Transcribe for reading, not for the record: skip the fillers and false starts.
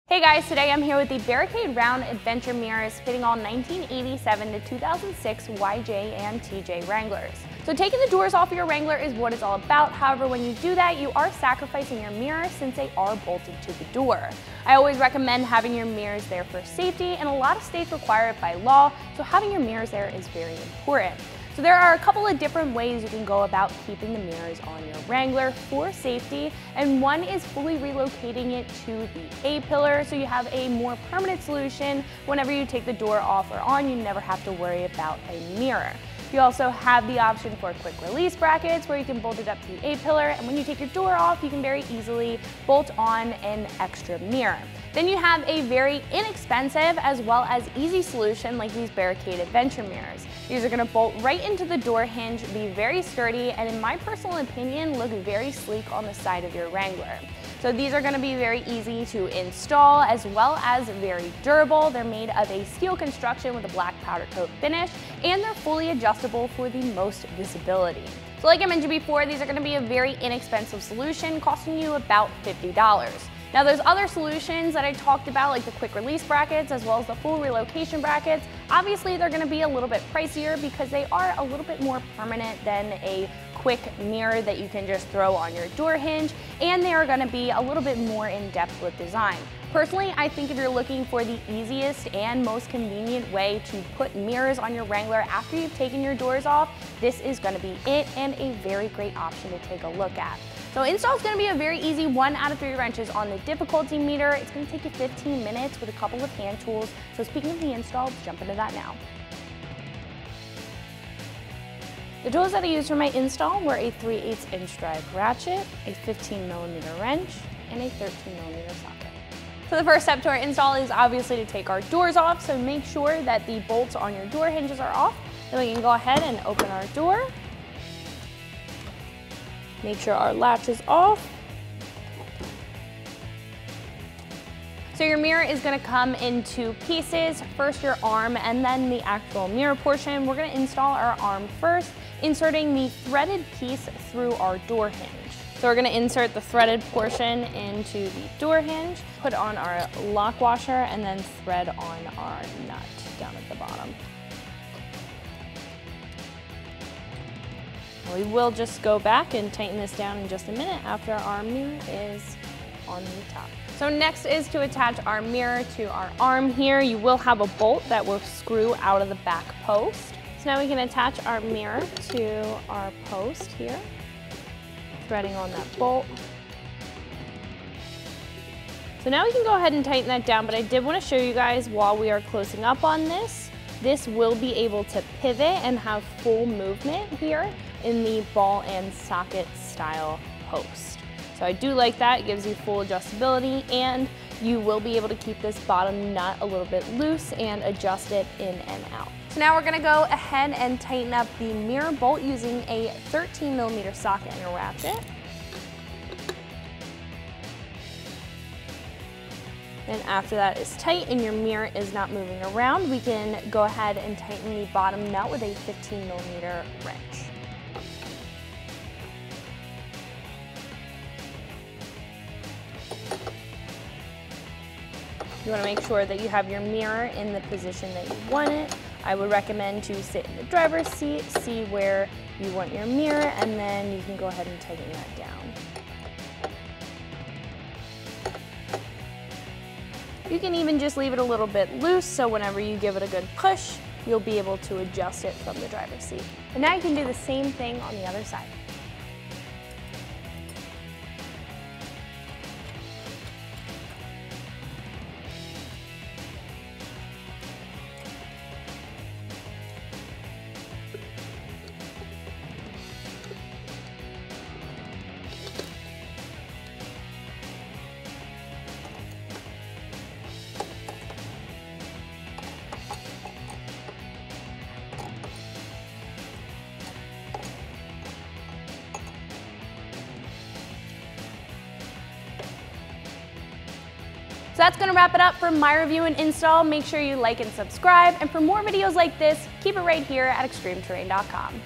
Hey guys, today I'm here with the Barricade Round Adventure mirrors fitting all 1987 to 2006 YJ and TJ Wranglers. So taking the doors off your Wrangler is what it's all about. However, when you do that, you are sacrificing your mirrors since they are bolted to the door. I always recommend having your mirrors there for safety, and a lot of states require it by law, so having your mirrors there is very important. So there are a couple of different ways you can go about keeping the mirrors on your Wrangler for safety, and one is fully relocating it to the A-pillar so you have a more permanent solution. Whenever you take the door off or on, you never have to worry about a mirror. You also have the option for quick release brackets where you can bolt it up to the A-pillar, and when you take your door off, you can very easily bolt on an extra mirror. Then you have a very inexpensive as well as easy solution like these Barricade Adventure mirrors. These are going to bolt right into the door hinge, be very sturdy, and in my personal opinion, look very sleek on the side of your Wrangler. So these are going to be very easy to install as well as very durable. They're made of a steel construction with a black powder coat finish, and they're fully adjustable for the most visibility. So like I mentioned before, these are going to be a very inexpensive solution, costing you about $50. Now there's other solutions that I talked about, like the quick release brackets as well as the full relocation brackets. Obviously they're going to be a little bit pricier because they are a little bit more permanent than a quick mirror that you can just throw on your door hinge, and they are going to be a little bit more in depth with design. Personally, I think if you're looking for the easiest and most convenient way to put mirrors on your Wrangler after you've taken your doors off, this is going to be it, and a very great option to take a look at. So install is going to be a very easy 1 out of 3 wrenches on the difficulty meter. It's going to take you 15 minutes with a couple of hand tools. So speaking of the install, let's jump into that now. The tools that I used for my install were a 3/8 inch drive ratchet, a 15mm wrench, and a 13mm socket. So the first step to our install is obviously to take our doors off, so make sure that the bolts on your door hinges are off. Then we can go ahead and open our door. Make sure our latch is off. So your mirror is going to come in 2 pieces, first your arm and then the actual mirror portion. We're going to install our arm first, inserting the threaded piece through our door hinge. So we're going to insert the threaded portion into the door hinge, put on our lock washer, and then thread on our nut down at the bottom. We will just go back and tighten this down in just a minute after our mirror is on the top. So next is to attach our mirror to our arm here. You will have a bolt that will screw out of the back post. So now we can attach our mirror to our post here, threading on that bolt. So now we can go ahead and tighten that down, but I did want to show you guys while we are closing up on this, this will be able to pivot and have full movement here in the ball and socket style post. So I do like that. It gives you full adjustability, and you will be able to keep this bottom nut a little bit loose and adjust it in and out. So now we're going to go ahead and tighten up the mirror bolt using a 13mm socket and a ratchet. And after that is tight and your mirror is not moving around, we can go ahead and tighten the bottom nut with a 15mm wrench. You want to make sure that you have your mirror in the position that you want it. I would recommend to sit in the driver's seat, see where you want your mirror, and then you can go ahead and tighten that down. You can even just leave it a little bit loose, so whenever you give it a good push, you'll be able to adjust it from the driver's seat. And now you can do the same thing on the other side. So that's going to wrap it up for my review and install. Make sure you like and subscribe, and for more videos like this, keep it right here at ExtremeTerrain.com.